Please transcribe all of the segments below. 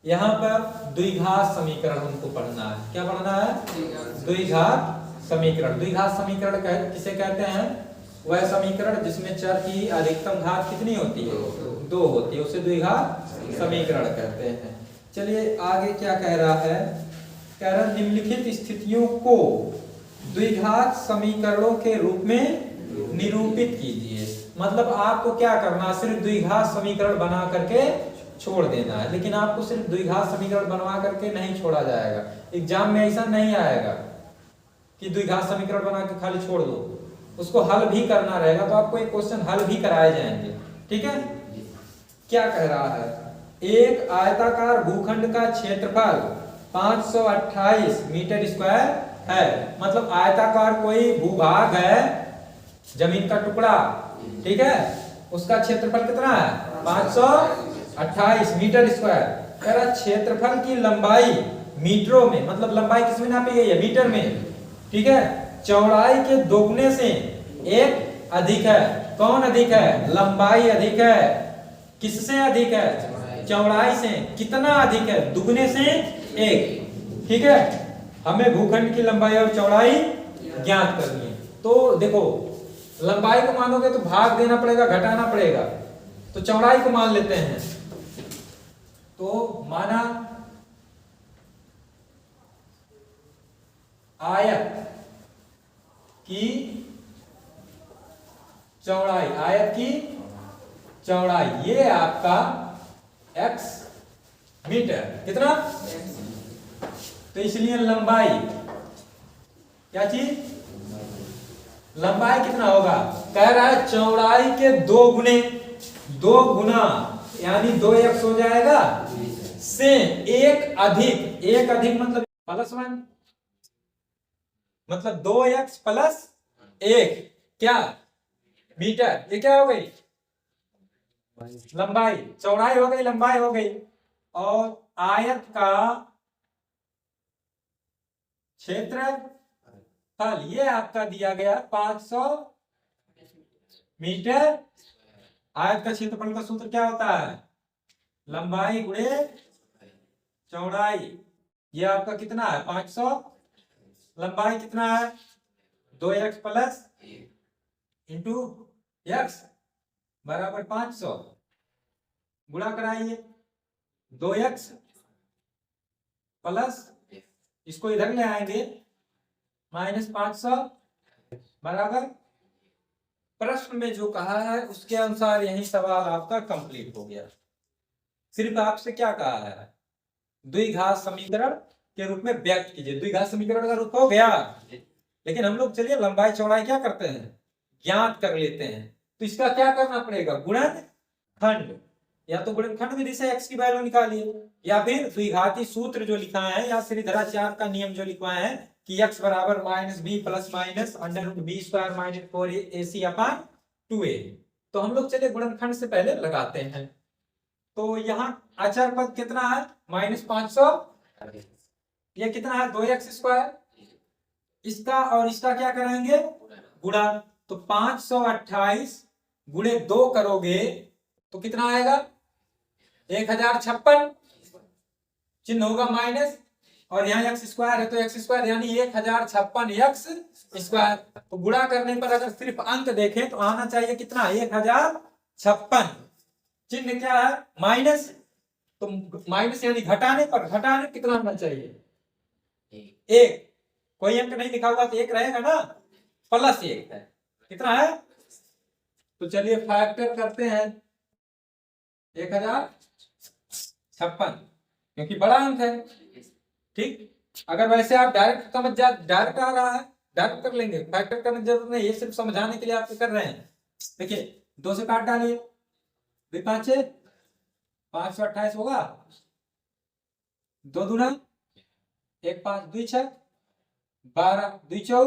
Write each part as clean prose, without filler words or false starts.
यहाँ पर द्विघात समीकरण हमको पढ़ना है। क्या पढ़ना है? द्विघात समीकरण। द्विघात समीकरण किसे कहते हैं? वह समीकरण जिसमें चर की अधिकतम घात कितनी होती है? 2 होती है, उसे द्विघात समीकरण कहते हैं। चलिए आगे क्या कह रहा है? कह रहा है निम्नलिखित स्थितियों को द्विघात समीकरणों के रूप में निरूपित कीजिए। मतलब आपको क्या करना, सिर्फ द्विघात समीकरण बना करके छोड़ देना है। लेकिन आपको सिर्फ द्विघात समीकरण बनवा करके नहीं छोड़ा जाएगा। एग्जाम में ऐसा नहीं आएगा कि द्विघात समीकरण बना के खाली छोड़ दो, उसको हल भी करना रहेगा। तो आपको एक क्वेश्चन हल भी कराए जाएंगे। ठीक है? क्या कह रहा है? एक आयताकार भूखंड का क्षेत्रफल 528 मीटर स्क्वायर है। मतलब आयताकार कोई भूभाग है, जमीन का टुकड़ा, ठीक है, उसका क्षेत्रफल कितना है? 528 मीटर स्क्वायर। कह रहा क्षेत्रफल की लंबाई मीटरों में, मतलब लंबाई किसमें नापी गई है? मीटर में। ठीक है? चौड़ाई के दोगुने से एक अधिक है। कौन अधिक है? लंबाई अधिक है। किससे अधिक है? चौड़ाई से। कितना अधिक है? दुगने से एक। ठीक है? हमें भूखंड की लंबाई और चौड़ाई ज्ञात करनी है। तो देखो, लंबाई को मानोगे तो भाग देना पड़ेगा, घटाना पड़ेगा। तो चौड़ाई को मान लेते हैं। तो माना आयत की चौड़ाई, आयत की चौड़ाई, ये आपका x मीटर, कितना? तो इसलिए लंबाई, क्या चीज? लंबाई कितना होगा? कह रहा है चौड़ाई के 2 गुने, 2 गुना यानी 2x हो जाएगा, से एक अधिक, एक अधिक मतलब +1, मतलब 2x + 1 क्या? मीटर। ये क्या हो गई? लंबाई। चौड़ाई हो गई, लंबाई हो गई। और आयत का क्षेत्रफल ये आपका दिया गया 500 मीटर। आयत का क्षेत्रफल का सूत्र क्या होता है? लंबाई गुणे चौड़ाई। ये आपका कितना है? 500। लंबाई कितना है? 2x + इंटू x बराबर 500। गुणा कराइए। 2x प्लस, इसको इधर ले आएंगे, -500 बराबर। प्रश्न में जो कहा है उसके अनुसार यही सवाल आपका कंप्लीट हो गया। सिर्फ आपसे क्या कहा है? द्विघात समीकरण के रूप में व्यक्त कीजिए। द्विघात समीकरण का रूप हो गया। लेकिन हम लोग चलिए लंबाई चौड़ाई क्या करते हैं? ज्ञात कर लेते हैं। तो इसका क्या करना पड़ेगा? गुणनखंड। या तो गुणनखंड विधि से x की वैल्यू निकालिए, या फिर द्विघाती सूत्र जो लिखा है, या श्रीधराचार्य का नियम जो लिखवाए हैं कि x बराबर -b ± √b² - 4ac/2a। तो हम लोग चलिए गुणनखंड से पहले लगाते हैं। तो यहाँ अचर पद कितना है? -500। ये कितना है? 2x²। इसका और इसका क्या कराएंगे? गुणा। तो 528 गुणे 2 करोगे तो कितना आएगा? 1056। चिन्ह होगा माइनस, और यहाँ x² है तो x² यानी 1056x²। तो गुणा करने पर अगर सिर्फ अंक देखें तो आना चाहिए कितना? 1056। चिन्ह क्या है? माइनस। तो माइनस यानी घटाने पर, घटाने कितना होना चाहिए? 1। कोई अंक नहीं लिखा हुआ तो 1 रहेगा ना, +1 है। कितना है? तो चलिए फैक्टर करते हैं। 1056 क्योंकि बड़ा अंक है। ठीक? अगर वैसे आप डायरेक्ट समझ जा, डायरेक्ट आ रहा है, डायरेक्ट कर लेंगे, फैक्टर करने की जरूरत नहीं, ये सिर्फ समझाने के लिए आपको कर रहे हैं। देखिए 2 से काट डालिए, 2 5 528 होगा। 2 दूना 1 5 2 6 12 2 4,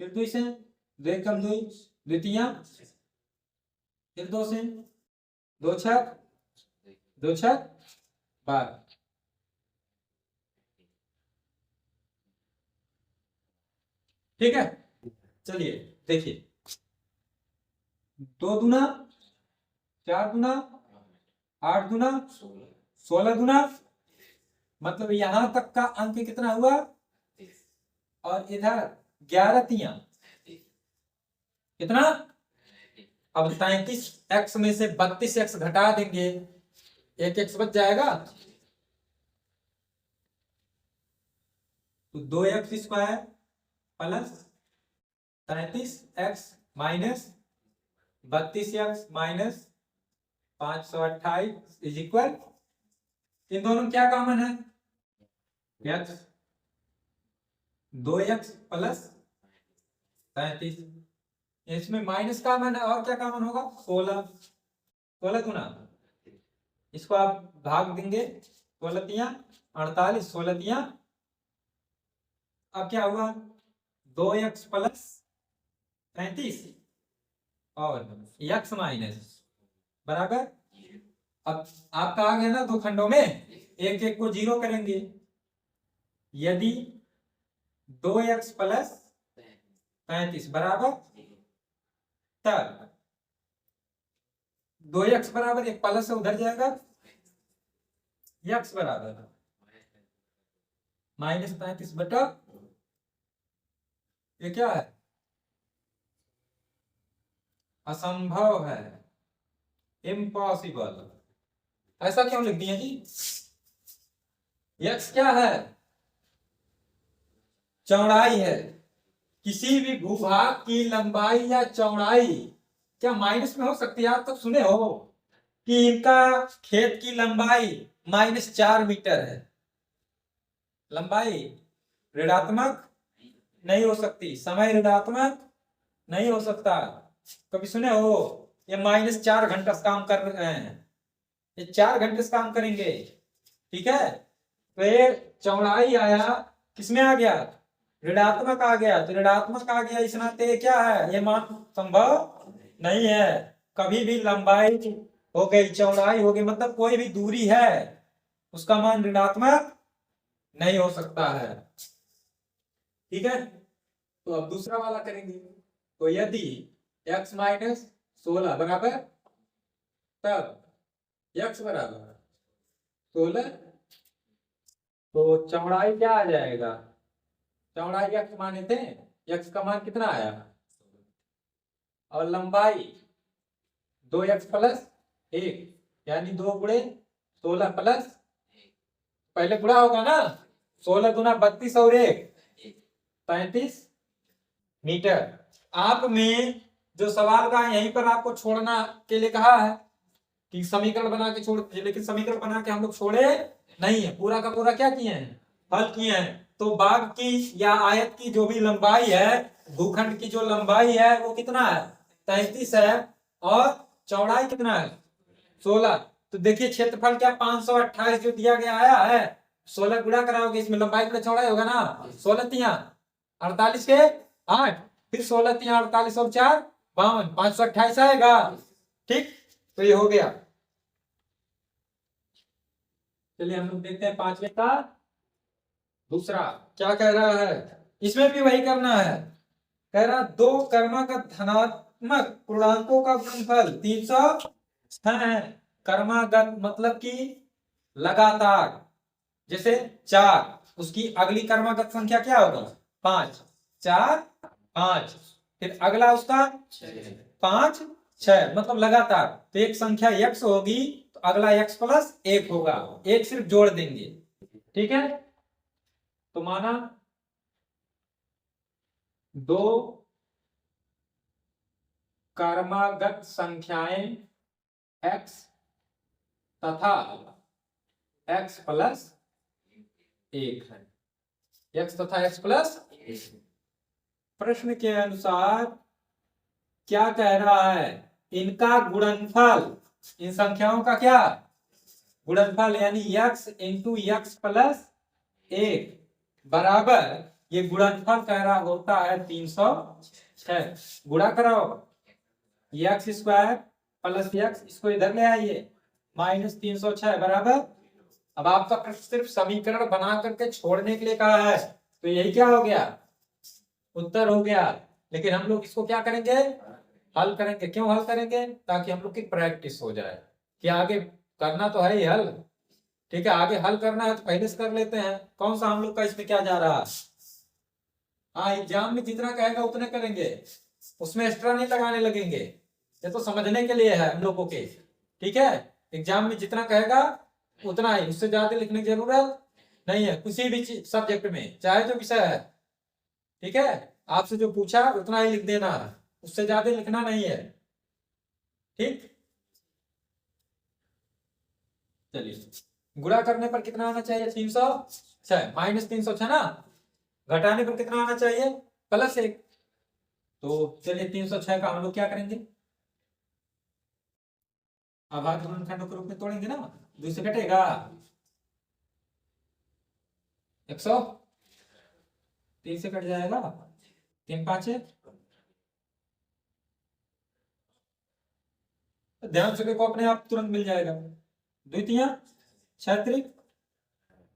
फिर 2 से 2 कम 2 2 3, फिर 2 से 2 6 2 6 12। ठीक है? चलिए देखिए, 2 दूना 4 दूना 8 दूना 16 दूना मतलब यहां तक का अंक कितना हुआ, और इधर 11 तियां कितना। अब 33x में से 32x घटा देंगे, एक x बच जाएगा, तो 2x² plus 33x minus 32x minus 528 is equal, इन दोनों में क्या कॉमन है, x, 2x प्लस 33, इसमें माइनस कॉमन है और क्या कॉमन होगा, 16, 16 गुना, इसको आप भाग देंगे, 16 तियां 48, 16 तियां, अब क्या हुआ, 2x प्लस 33 और x माइनस बराबर, अब आपका आ गया ना दो खंडों में, एक एक को 0 करेंगे, यदि 2x प्लस 35 बराबर, तब 2x बराबर एक प्लस से उधर जाएगा, x बराबर माइनस 35 बटा, ये क्या है, असंभव है, इम्पॉसिबल। ऐसा क्यों लिख दिया जी, x क्या है, चौड़ाई है, किसी भी भूभाग की लंबाई या चौड़ाई क्या माइनस में हो सकती है, आप तो सुने हो कि इनका खेत की लंबाई -4 मीटर है, लंबाई ऋणात्मक नहीं हो सकती, समय ऋणात्मक नहीं हो सकता, कभी सुने हो, ये -4 घंटा काम कर रहे हैं, ये 4 घंटे से काम करेंगे, ठीक है, तो ये चौड़ाई आया, किसमें आ गया, ऋणात्मक आ गया, तो ऋणात्मक आ गया, इस नाते क्या है, ये मान संभव नहीं है, कभी भी लंबाई हो गई चौड़ाई हो गई, मतलब कोई भी दूरी है उसका मान ऋणात्मक नहीं हो सकता है, ठीक है। तो अब दूसरा वाला करेंगे, तो यदि x माइनस 16 बराबर, तब x बराबर 16, तो चौड़ाई क्या आ जाएगा, चौड़ाई x माने थे, x का मान कितना आया, और लंबाई 2x प्लस 1, यानी 2 गुणे 16 प्लस, पहले गुणा होगा ना, 16 गुना 32 और 1 35 मीटर। आप में जो सवाल का यहीं पर आपको छोड़ना के लिए कहा है कि समीकरण बना के छोड़, लेकिन समीकरण बना के हम लोग छोड़े नहीं है, पूरा का पूरा क्या किए हैं, हल किए हैं। तो बाग की या आयत की जो भी लंबाई है, भूखंड की जो लंबाई है वो कितना है, 33 है, और चौड़ाई कितना है, 16। तो देखिए क्षेत्रफल क्या 528 जो दिया गया आया है, 16 गुणा कराओगे, इसमें लंबाई गुणा चौड़ाई होगा ना, 16 तियां 48 के 8, फिर 16 तियां 48 और 4 52, 528 आएगा, ठीक। तो ये हो गया, चलिए हम लोग देखते हैं पांचवे का दूसरा क्या कह रहा है, इसमें भी वही करना है, कह रहा दो कर्मागत धनात्मक पूर्णांकों का गुणनफल 306 है, कर्मागत मतलब कि लगातार, जैसे 4, उसकी अगली कर्मागत संख्या क्या होगी, 5, 4 5, फिर अगला उसका 5 6, मतलब लगातार, तो एक संख्या x होगी तो अगला x प्लस 1 होगा, एक सिर्फ जोड़ देंगे, ठीक है। तो माना दो कर्मागत संख्याएं x तथा x प्लस 1 है, x तथा x प्लस 1। प्रश्न के अनुसार क्या कह रहा है, इनका गुणनफल, इन संख्याओं का क्या गुणनफल, यानी x इंटू एक्स प्लस 1 बराबर, ये गुणनफल कह रहा होता है 306, गुणा कराओ, एक्स स्क्वायर प्लस एक्स, इसको इधर ले आइए, -306 बराबर। अब आपका प्रश्न सिर्फ समीकरण बना करके छोड़ने के लिए कहा है, तो यही क्या हो गया, उत्तर हो गया। लेकिन हम लोग इसको क्या करेंगे, हल करेंगे। क्यों हल करेंगे, ताकि हम लोग की प्रैक्टिस हो जाए, कि आगे करना तो है ही हल, ठीक है, आगे हल करना है तो पहले से कर लेते हैं। कौन सा हम लोग का इसमें क्या जा रहा है? हाँ, एग्जाम में जितना कहेगा उतने करेंगे, उसमें एक्स्ट्रा नहीं लगाने लगेंगे। ये तो समझने के लिए है हम लोगों के, ठीक है। एग्जाम में जितना कहेगा उतना ही, उससे ज्यादा लिखने की जरूरत नहीं है किसी भी सब्जेक्ट में, चाहे जो विषय है। ठीक है, आपसे जो पूछा उतना ही लिख देना है, उससे ज्यादा लिखना नहीं है। ठीक, चलिए गुणा करने पर कितना आना चाहिए? 306 माइनस 306 ना, घटाने पर कितना आना चाहिए? +1। तो चलिए 306 का हम लोग क्या करेंगे? अभाज्य गुणनखंडों के रूप में तोड़ेंगे ना, 2 से कटेगा 100, 3 से कट जाएगा 3 5। ध्यान से देखो, अपने आप तुरंत मिल जाएगा। 2 3 6 3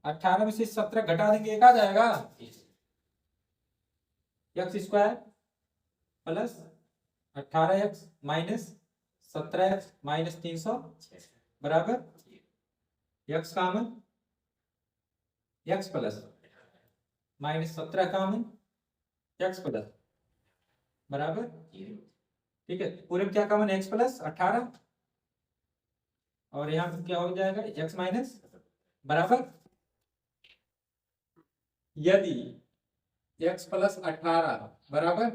18 में से 17 घटा देंगे, एक आ जाएगा x² plus 18x minus 17x minus 300 बराबर x common, x plus minus 17 common, x plus बराबर, ठीक है। पूरे में क्या कॉमन? x प्लस 18 और यहाँ पे क्या हो जाएगा? x माइनस बराबर, यदि x प्लस 18 बराबर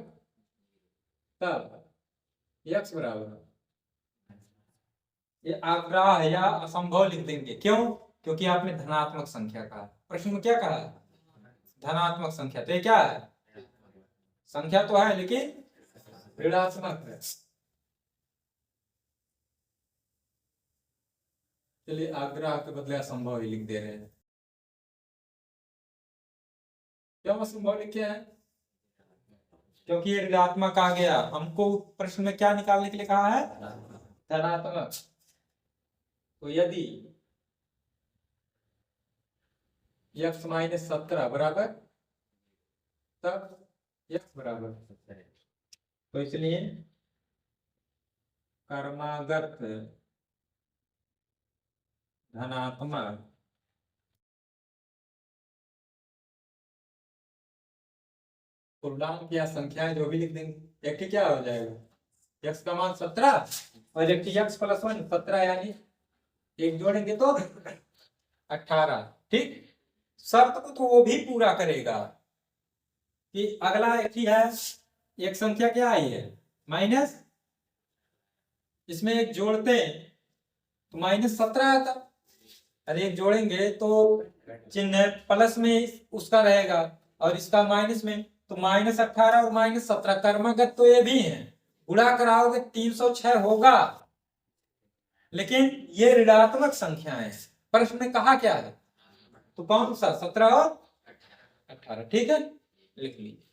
तब x बराबर, ये आग्रह है या असंभव लिख देंगे। क्यों? क्योंकि आपने धनात्मक संख्या कहा, प्रश्न में क्या कहा? धनात्मक संख्या। तो ये क्या है? संख्या तो है लेकिन ऋणात्मक है। चलिए आग्रह के बदले असंभव ही लिख दे रहे हैं। क्यों असंभव लिखे हैं? क्योंकि ये ऋणात्मक आ गया। हमको प्रश्न में क्या निकालने के लिए कहा है? धनात्मक। तो यदि x माइनस 17 बराबर तब x बराबर, तो इसलिए क्रमागत धनात्मक पूर्णांक या संख्याएं जो भी लिख देंगे। एक क्या हो जाएगा? x का मान 17 और एक x प्लस 1 17, यानी एक जोड़ेंगे तो 18। ठीक, शर्त को तो वो भी पूरा करेगा कि अगला एक ही है, एक संख्या क्या आई है? माइनस, इसमें एक जोड़ते तो माइनस 17 आता, अरे एक जोड़ेंगे तो चिन्ह प्लस में उसका रहेगा और इसका माइनस में, तो माइनस 18 और माइनस 17 क्रमागत तो ये भी है, गुणा कराओगे 306 होगा। लेकिन ये ऋणात्मक संख्याएं, प्रश्न में कहा क्या है? तो कौन सा? 17 और 18। ठीक है, लिख लीजिए।